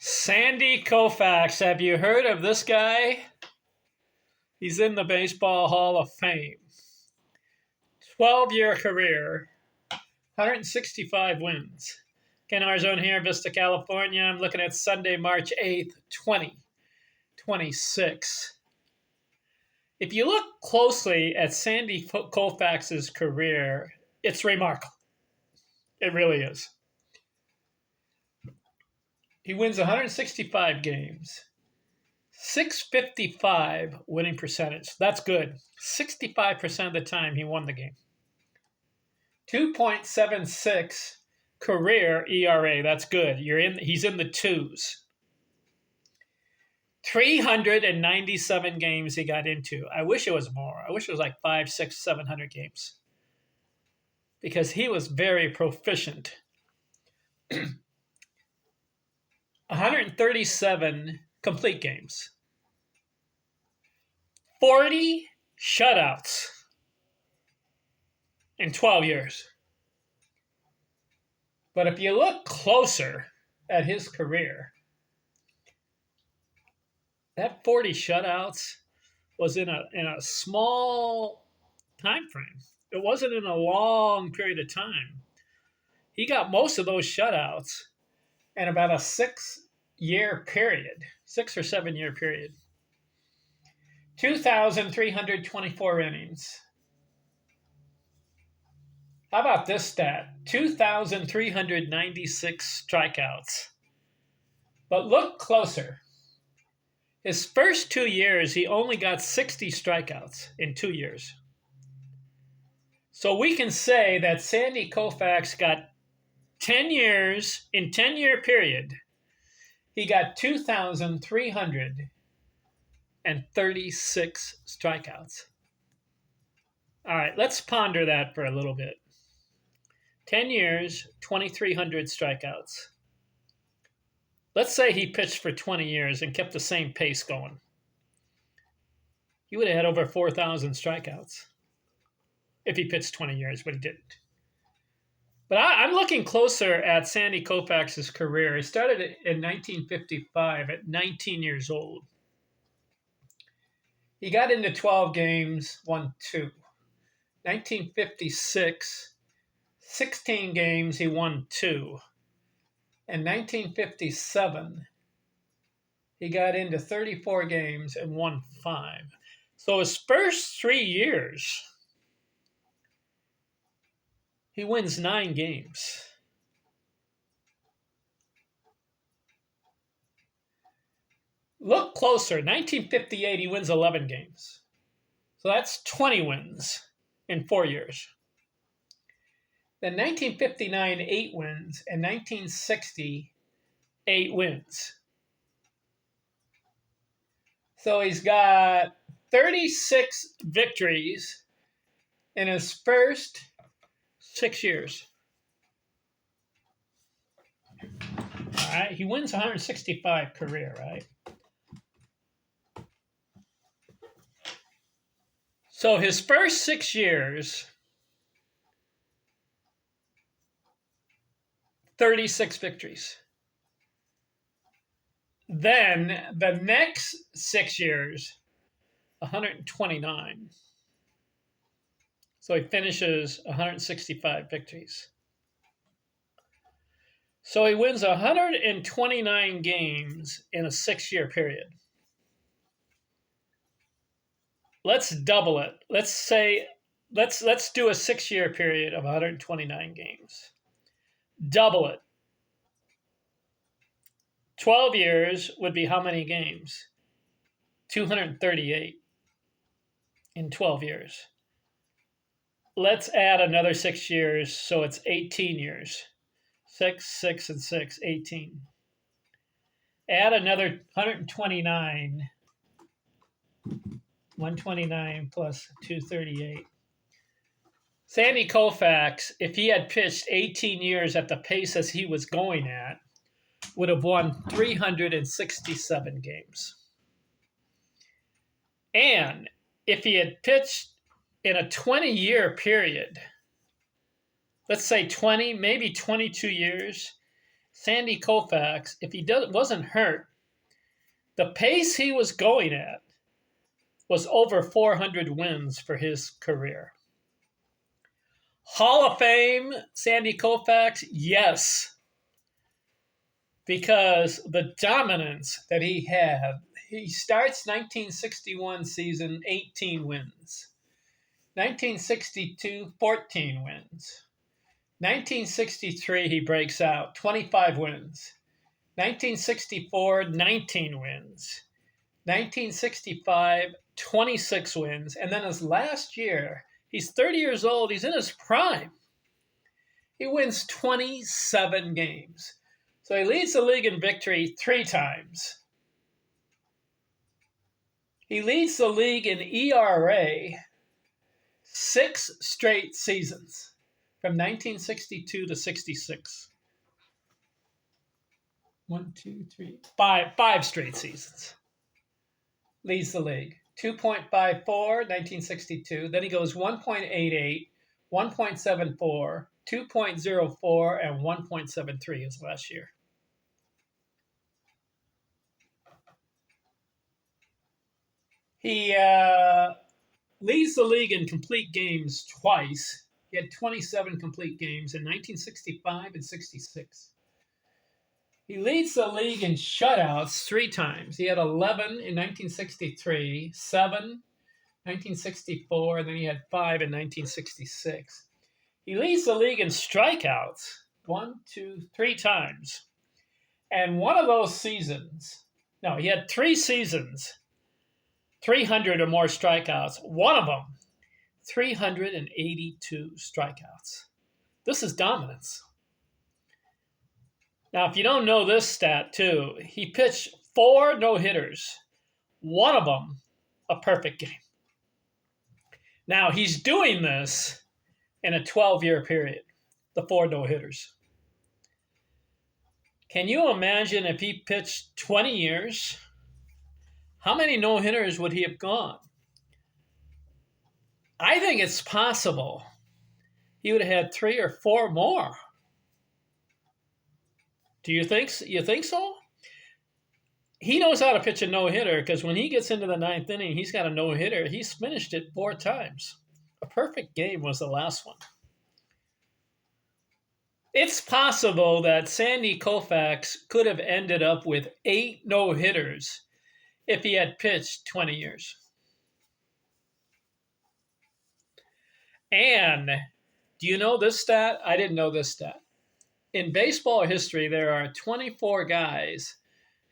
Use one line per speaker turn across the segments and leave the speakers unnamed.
Sandy Koufax. Have you heard of this guy? He's in the Baseball Hall of Fame. 12-year career, 165 wins. Ken Arzone here, Vista, California. I'm looking at Sunday, March 8th, 2026. If you look closely at Sandy Koufax's career, it's remarkable. It really is. He wins 165 games. 655 winning percentage. That's good. 65% of the time he won the game. 2.76 career ERA. That's good. He's in the twos. 397 games he got into. I wish it was more. I wish it was like 500, 600, 700 games. Because he was very proficient. 137 complete games. 40 shutouts in 12 years. But if you look closer at his career, that 40 shutouts was in a small time frame. It wasn't in a long period of time. He got most of those shutouts in about a 6-year period, 6 or 7 year period. 2,324 innings. How about this stat? 2,396 strikeouts. But look closer. His first 2 years, he only got 60 strikeouts in 2 years. So we can say that Sandy Koufax got 10 years, in 10-year period, he got 2,336 strikeouts. All right, let's ponder that for a little bit. 10 years, 2,300 strikeouts. Let's say he pitched for 20 years and kept the same pace going. He would have had over 4,000 strikeouts if he pitched 20 years, but he didn't. But I'm looking closer at Sandy Koufax's career. He started in 1955 at 19 years old. He got into 12 games, won 2. 1956, 16 games, he won 2. In 1957, he got into 34 games and won 5. So his first 3 years, he wins 9 games. Look closer. 1958, he wins 11 games. So that's 20 wins in 4 years. Then 1959, 8 wins. And 1960, 8 wins. So he's got 36 victories in his first 6 years. All right, he wins 165 career, right? So his first 6 years, 36 victories. Then the next 6 years, 129. So he finishes 165 victories. So he wins 129 games in a 6-year period. Let's double it. Let's say, let's do a 6-year period of 129 games. Double it. 12 years would be how many games? 238 in 12 years. Let's add another 6 years, so it's 18 years. 6, 6, and 6, 18. Add another 129. 129 plus 238. Sandy Koufax, if he had pitched 18 years at the pace as he was going at, would have won 367 games. And if he had pitched in a 20-year period, let's say 20, maybe 22 years, Sandy Koufax, if he wasn't hurt, the pace he was going at was over 400 wins for his career. Hall of Fame, Sandy Koufax, yes, because the dominance that he had. He starts 1961 season, 18 wins. 1962, 14 wins. 1963, he breaks out, 25 wins. 1964, 19 wins. 1965, 26 wins. And then his last year, he's 30 years old, he's in his prime. He wins 27 games. So he leads the league in victory 3 times. He leads the league in ERA 6 straight seasons from 1962 to 66. 5 straight seasons. Leads the league. 2.54, 1962. Then he goes 1.88, 1.74, 2.04, and 1.73 his last year. He leads the league in complete games twice. He had 27 complete games in 1965 and 66. He leads the league in shutouts 3 times. He had 11 in 1963, 7 1964, and then he had 5 in 1966. He leads the league in strikeouts 3 times. And one of those seasons, no, he had 3 seasons, 300 or more strikeouts. One of them, 382 strikeouts. This is dominance. Now, if you don't know this stat too, he pitched 4 no-hitters. One of them, a perfect game. Now, he's doing this in a 12-year period, the 4 no-hitters. Can you imagine if he pitched 20 years? How many no-hitters would he have gone? I think it's possible he would have had 3 or 4 more. Do you think so? He knows how to pitch a no-hitter because when he gets into the 9th inning, he's got a no-hitter. He's finished it 4 times. A perfect game was the last one. It's possible that Sandy Koufax could have ended up with 8 no-hitters if he had pitched 20 years. And do you know this stat? I didn't know this stat. In baseball history, there are 24 guys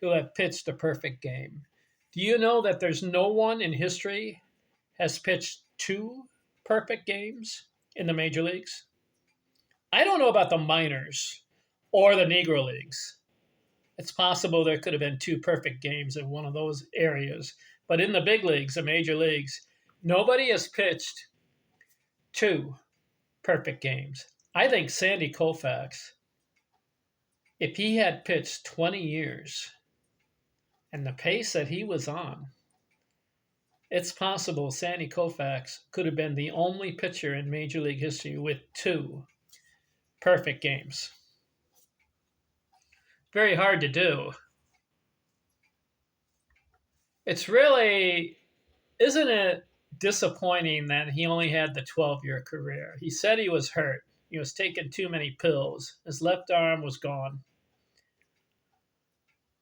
who have pitched a perfect game. Do you know that there's no one in history has pitched 2 perfect games in the major leagues? I don't know about the minors or the Negro Leagues. It's possible there could have been 2 perfect games in one of those areas. But in the big leagues, the major leagues, nobody has pitched 2 perfect games. I think Sandy Koufax, if he had pitched 20 years and the pace that he was on, it's possible Sandy Koufax could have been the only pitcher in Major League history with 2 perfect games. Very hard to do. It's really, isn't it disappointing that he only had the 12-year career? He said he was hurt. He was taking too many pills. His left arm was gone.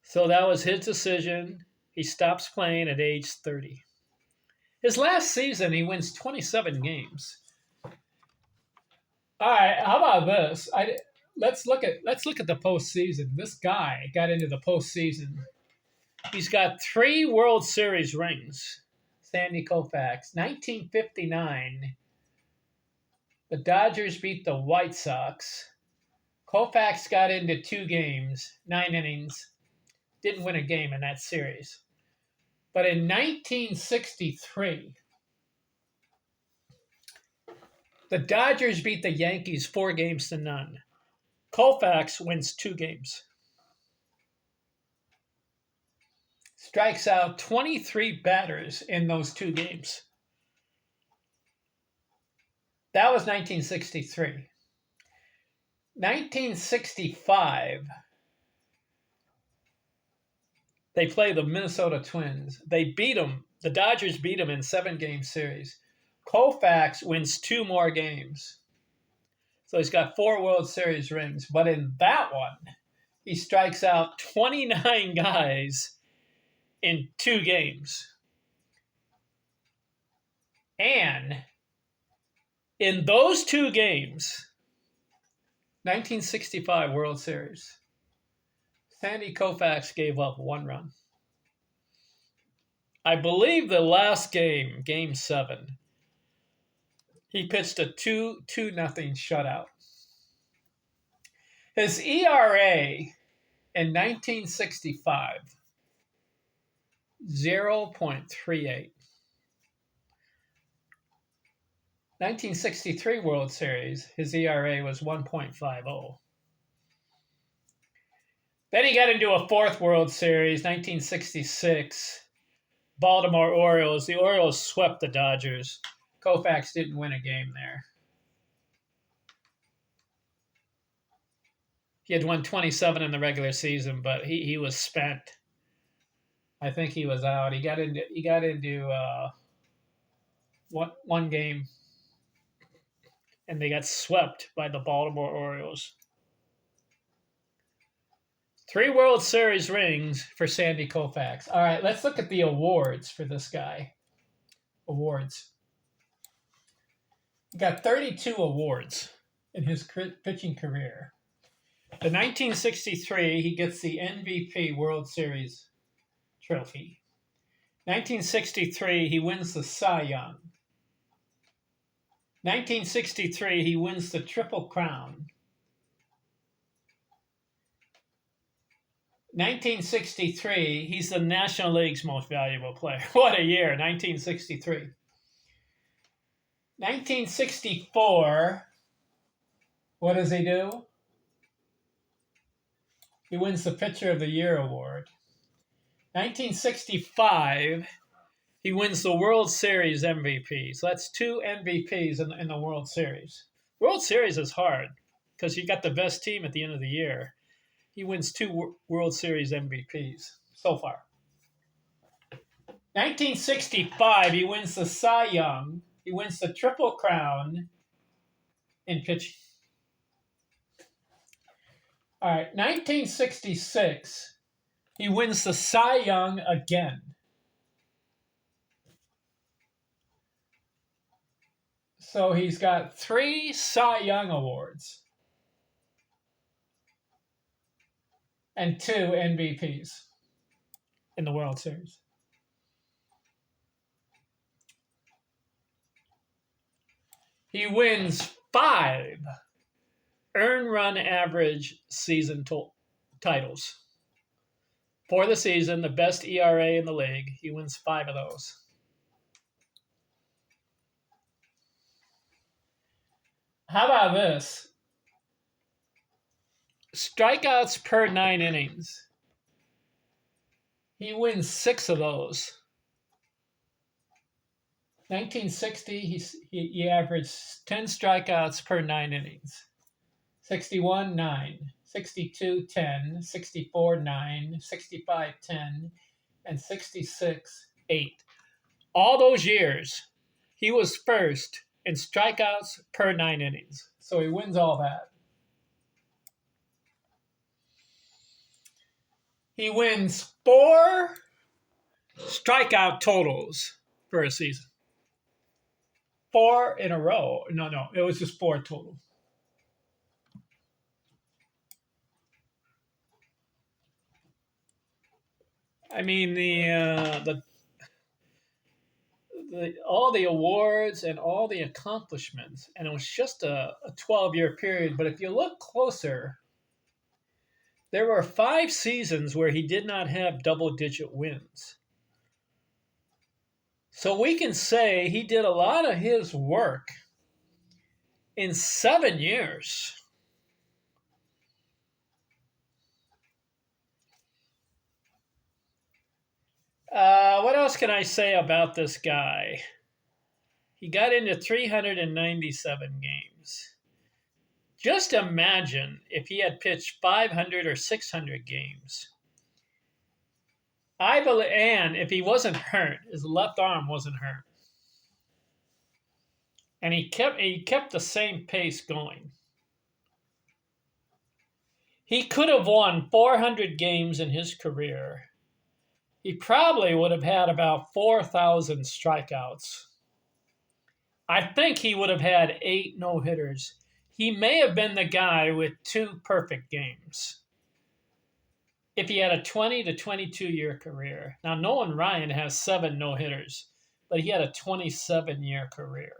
So that was his decision. He stops playing at age 30. His last season, he wins 27 games. All right, how about this? Let's look at the postseason. This guy got into the postseason. He's got 3 World Series rings. Sandy Koufax, 1959. The Dodgers beat the White Sox. Koufax got into 2 games, 9 innings. Didn't win a game in that series. But in 1963, the Dodgers beat the Yankees 4-0. Koufax wins 2 games. Strikes out 23 batters in those 2 games. That was 1963. 1965, They play the Minnesota Twins. They beat them. The Dodgers beat them in 7-game series. Koufax wins 2 more games. So he's got 4 World Series rings. But in that one, he strikes out 29 guys in 2 games. And in those 2 games, 1965 World Series, Sandy Koufax gave up 1 run. I believe the last game, Game 7, he pitched a 2-0 shutout. His ERA in 1965, 0.38. 1963 World Series, his ERA was 1.50. Then he got into a 4th World Series, 1966, Baltimore Orioles. The Orioles swept the Dodgers. Koufax didn't win a game there. He had won 27 in the regular season, but he was spent. I think he was out. He got into one game, and they got swept by the Baltimore Orioles. 3 World Series rings for Sandy Koufax. All right, let's look at the awards for this guy. Awards. He got 32 awards in his pitching career. The 1963, he gets the MVP World Series trophy. 1963, he wins the Cy Young. 1963, he wins the Triple Crown. 1963, he's the National League's most valuable player. What a year, 1963. 1964, what does he do? He wins the Pitcher of the Year award. 1965, he wins the World Series MVP. So that's 2 MVPs in the World Series. World Series is hard because you got the best team at the end of the year. He wins 2 World Series MVPs so far. 1965, he wins the Cy Young. He wins the Triple Crown in pitching. All right, 1966, he wins the Cy Young again. So he's got 3 Cy Young awards and 2 MVPs in the World Series. He wins 5 earned run average season titles. For the season, the best ERA in the league, he wins 5 of those. How about this? Strikeouts per 9 innings. He wins 6 of those. 1960, he averaged 10 strikeouts per 9 innings. 61, 9. 62, 10. 64, 9. 65, 10. And 66, 8. All those years, he was first in strikeouts per 9 innings. So he wins all that. He wins 4 strikeout totals for a season. 4 in a row. No, it was just 4 total. I mean, all the awards and all the accomplishments, and it was just a 12-year period. But if you look closer, there were 5 seasons where he did not have double-digit wins. So we can say he did a lot of his work in 7 years. What else can I say about this guy? He got into 397 games. Just imagine if he had pitched 500 or 600 games. I believe, and if he wasn't hurt, his left arm wasn't hurt, and he kept the same pace going. He could have won 400 games in his career. He probably would have had about 4,000 strikeouts. I think he would have had 8 no-hitters. He may have been the guy with 2 perfect games if he had a 20 to 22-year career. Now, Nolan Ryan has 7 no-hitters, but he had a 27-year career.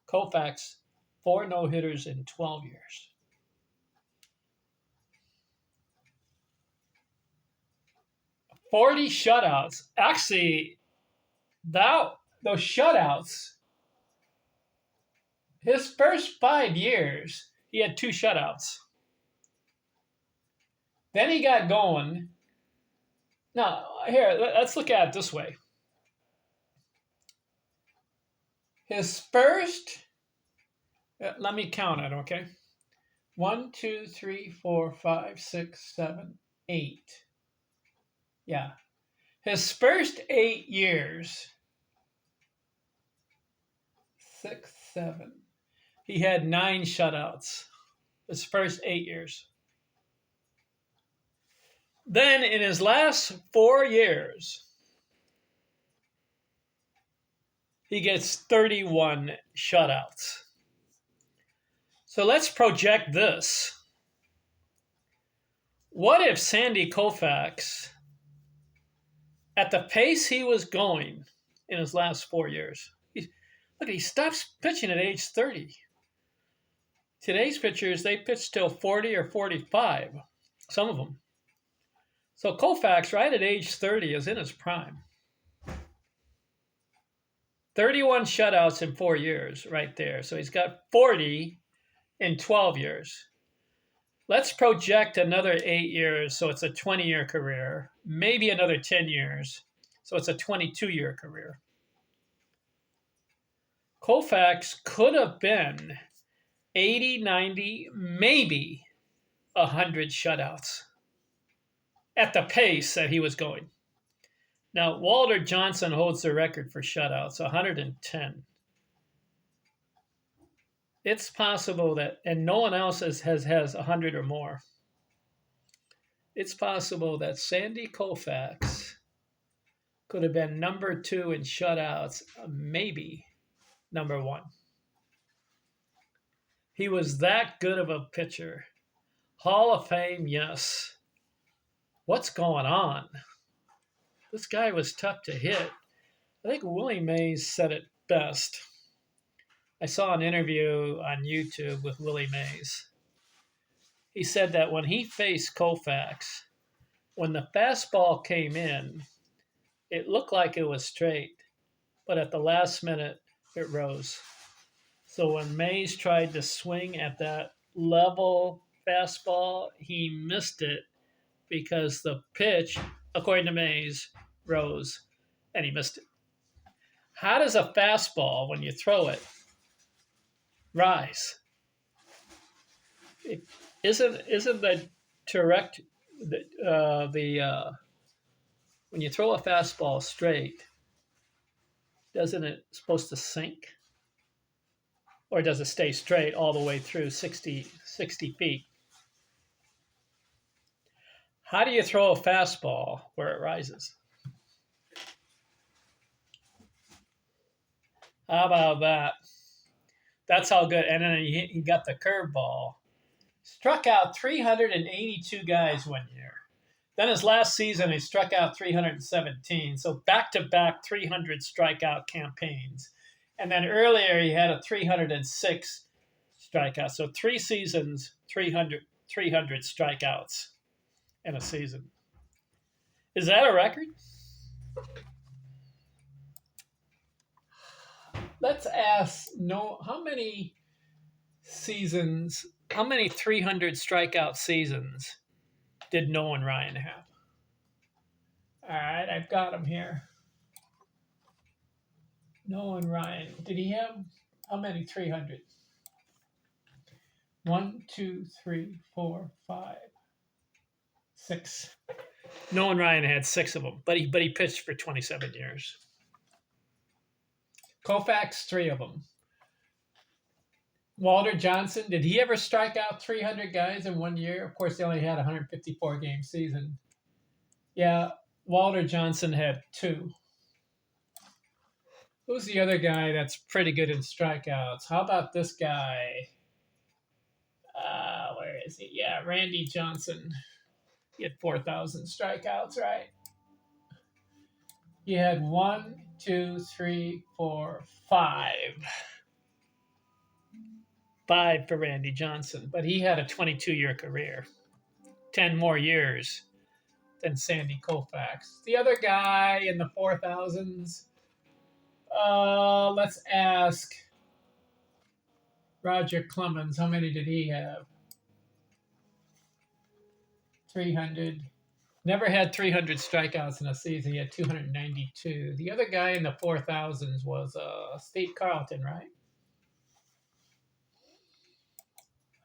Koufax, 4 no-hitters in 12 years. "40 shutouts." Actually, those shutouts, his first 5 years, he had 2 shutouts. Then he got going. Now, here, let's look at it this way. His first, let me count it, okay? 1, 2, 3, 4, 5, 6, 7, 8. Yeah. His first 8 years, 6, 7, he had 9 shutouts. His first 8 years. Then in his last 4 years, he gets 31 shutouts. So let's project this. What if Sandy Koufax, at the pace he was going in his last 4 years, he stops pitching at age 30. Today's pitchers, they pitch till 40 or 45, some of them. So Koufax, right at age 30, is in his prime. 31 shutouts in 4 years right there. So he's got 40 in 12 years. Let's project another 8 years, so it's a 20-year career. Maybe another 10 years, so it's a 22-year career. Koufax could have been 80, 90, maybe 100 shutouts at the pace that he was going. Now, Walter Johnson holds the record for shutouts, 110. It's possible that, and no one else has 100 or more. It's possible that Sandy Koufax could have been number 2 in shutouts, maybe number 1. He was that good of a pitcher. Hall of Fame, yes. What's going on? This guy was tough to hit. I think Willie Mays said it best. I saw an interview on YouTube with Willie Mays. He said that when he faced Koufax, when the fastball came in, it looked like it was straight, but at the last minute, it rose. So when Mays tried to swing at that level fastball, he missed it because the pitch, according to Mays, rose, and he missed it. How does a fastball, when you throw it, rise? Isn't the direct when you throw a fastball straight, doesn't it supposed to sink? Or does it stay straight all the way through 60 feet? How do you throw a fastball where it rises? How about that? That's how good. And then he got the curveball. Struck out 382 guys one year. Then his last season, he struck out 317. So back-to-back 300 strikeout campaigns. And then earlier, he had a 306 strikeout. So 3 seasons, 300 strikeouts in a season. Is that a record? Let's ask how many seasons, how many 300 strikeout seasons did Nolan Ryan have? All right, I've got him here. Nolan Ryan, did he have how many 300? 1, 2, 3, 4, 5, 6. Nolan Ryan had 6 of them, but he pitched for 27 years. Koufax, 3 of them. Walter Johnson, did he ever strike out 300 guys in 1 year? Of course, they only had a 154 game season. Yeah, Walter Johnson had 2. Who's the other guy that's pretty good in strikeouts? How about this guy? Where is he? Yeah, Randy Johnson. He had 4,000 strikeouts, right? He had 1, 2, 3, 4, 5. 5 for Randy Johnson, but he had a 22-year career, 10 more years than Sandy Koufax. The other guy in the 4,000s, let's ask Roger Clemens. How many did he have? 300. Never had 300 strikeouts in a season. He had 292. The other guy in the 4,000s was Steve Carlton, right?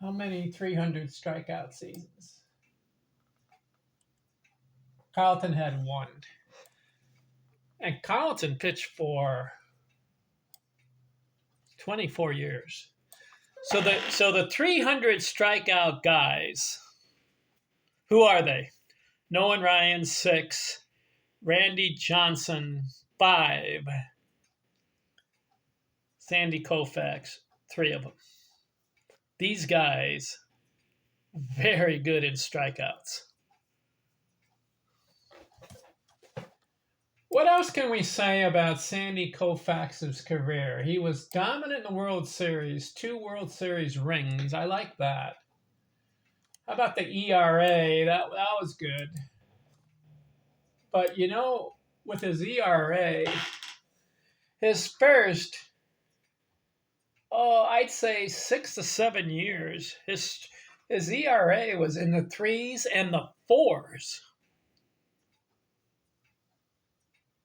How many 300 strikeout seasons? Carlton had 1. And Carlton pitched for 24 years. So the 300 strikeout guys, who are they? Nolan Ryan, 6. Randy Johnson, 5. Sandy Koufax, 3 of them. These guys, very good in strikeouts. What else can we say about Sandy Koufax's career? He was dominant in the World Series, 2 World Series rings. I like that. How about the ERA? That was good. But, with his ERA, his first, I'd say 6 to 7 years, his ERA was in the 3s and the 4s.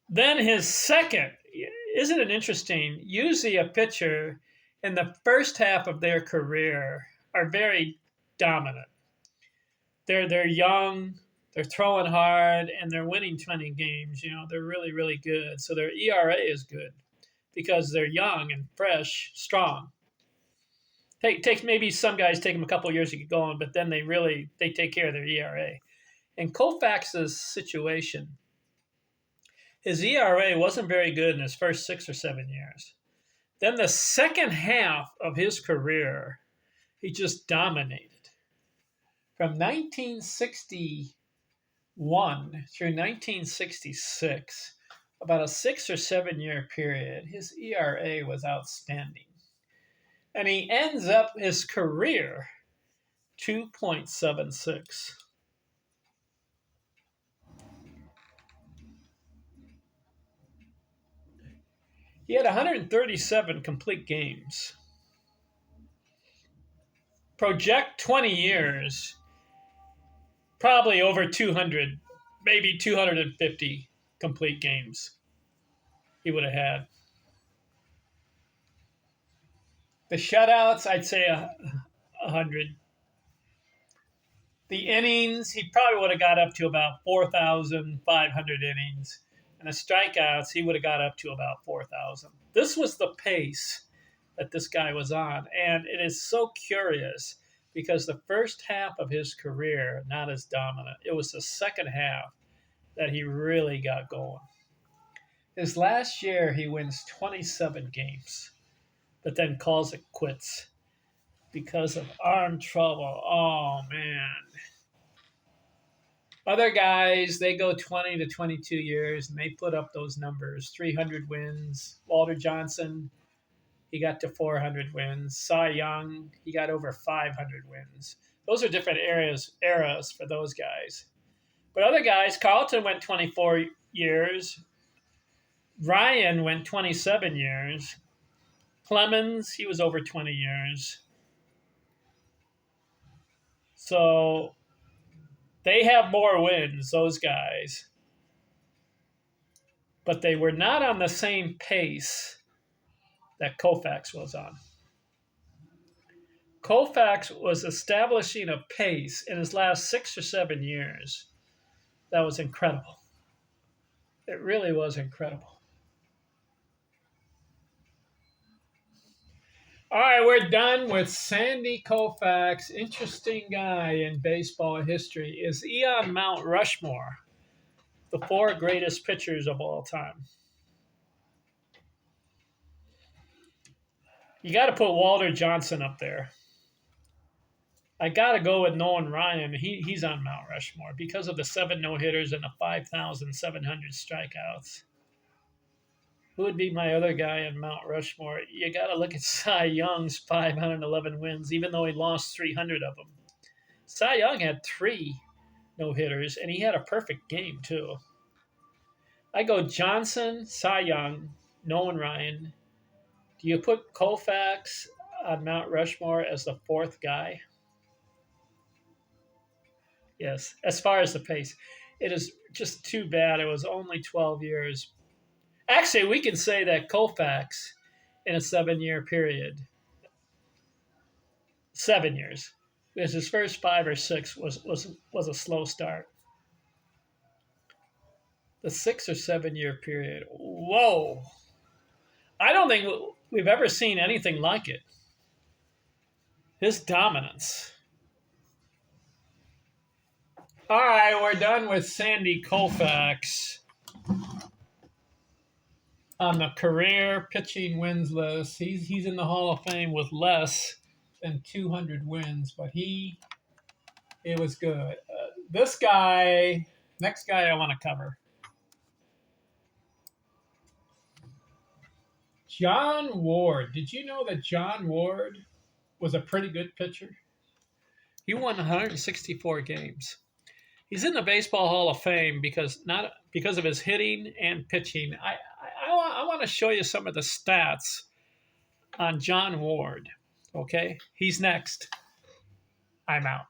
Then his second, isn't it interesting? Usually a pitcher in the first half of their career are very dominant. They're young, they're throwing hard, and they're winning 20 games. They're really, really good. So their ERA is good because they're young and fresh, strong. Take maybe some guys take them a couple of years to get going, but then they take care of their ERA. In Koufax's situation, his ERA wasn't very good in his first 6 or 7 years. Then the second half of his career, he just dominated. From 1961 through 1966, about a 6 or 7 year period, his ERA was outstanding. And he ends up his career 2.76. He had 137 complete games. Project 20 years, probably over 200, maybe 250 complete games he would have had. The shutouts, I'd say 100. The innings, he probably would have got up to about 4,500 innings. And the strikeouts, he would have got up to about 4,000. This was the pace that this guy was on. And it is so curious because the first half of his career, not as dominant. It was the second half that he really got going. His last year, he wins 27 games, but then calls it quits because of arm trouble. Oh, man. Other guys, they go 20 to 22 years, and they put up those numbers. 300 wins. Walter Johnson, he got to 400 wins. Cy Young, he got over 500 wins. Those are different eras for those guys. But other guys, Carlton went 24 years. Ryan went 27 years. Clemens, he was over 20 years. So they have more wins, those guys. But they were not on the same pace that Koufax was on. Koufax was establishing a pace in his last 6 or 7 years That was incredible. It really was incredible. All right, we're done with Sandy Koufax. Interesting guy in baseball history. Is he on Mount Rushmore, the four greatest pitchers of all time? You got to put Walter Johnson up there. I got to go with Nolan Ryan. He's on Mount Rushmore because of the 7 no-hitters and the 5,700 strikeouts. Who would be my other guy on Mount Rushmore? You got to look at Cy Young's 511 wins, even though he lost 300 of them. Cy Young had 3 no-hitters, and he had a perfect game, too. I go Johnson, Cy Young, Nolan Ryan. Do you put Koufax on Mount Rushmore as the 4th guy? Yes, as far as the pace. It is just too bad it was only 12 years. Actually, we can say that Koufax, in a 7-year period, 7 years, because his first 5 or 6 was a slow start. The 6 or 7 year period, whoa! I don't think we've ever seen anything like it. His dominance. All right, we're done with Sandy Koufax on the career pitching wins list. He's in the Hall of Fame with less than 200 wins, but it was good. This guy, next guy I want to cover. John Ward. Did you know that John Ward was a pretty good pitcher? He won 164 games. He's in the Baseball Hall of Fame not because of his hitting and pitching. I want to show you some of the stats on John Ward. Okay, he's next. I'm out.